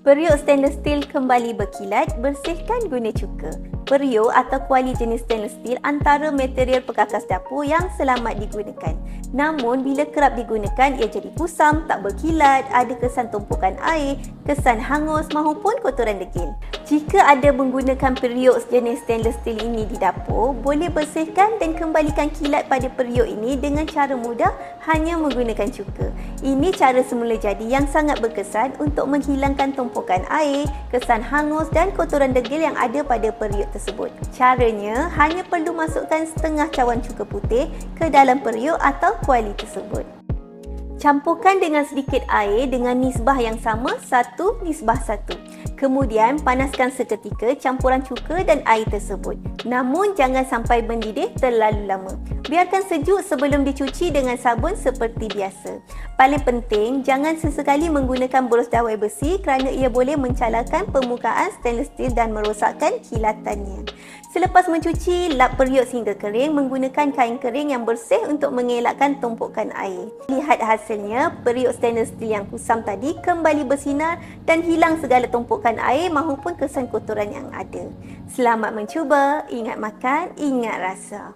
Periuk stainless steel kembali berkilat, bersihkan guna cuka. Periuk atau kuali jenis stainless steel antara material perkakas dapur yang selamat digunakan. Namun, bila kerap digunakan, ia jadi kusam, tak berkilat, ada kesan tumpukan air, kesan hangus maupun kotoran degil. Jika ada menggunakan periuk jenis stainless steel ini di dapur, boleh bersihkan dan kembalikan kilat pada periuk ini dengan cara mudah hanya menggunakan cuka. Ini cara semula jadi yang sangat berkesan untuk menghilangkan tumpukan air, kesan hangus dan kotoran degil yang ada pada periuk tersebut. Caranya, hanya perlu masukkan setengah cawan cuka putih ke dalam periuk atau kuali tersebut. Campurkan dengan sedikit air dengan nisbah yang sama 1:1. Kemudian panaskan seketika campuran cuka dan air tersebut. Namun jangan sampai mendidih terlalu lama. Biarkan sejuk sebelum dicuci dengan sabun seperti biasa. Paling penting, jangan sesekali menggunakan boros dawai besi kerana ia boleh mencalarkan permukaan stainless steel dan merosakkan kilatannya. Selepas mencuci, lap periuk sehingga kering menggunakan kain kering yang bersih untuk mengelakkan tumpukan air. Lihat hasilnya, periuk stainless steel yang kusam tadi kembali bersinar dan hilang segala tumpukan air maupun kesan kotoran yang ada. Selamat mencuba, ingat makan, ingat rasa.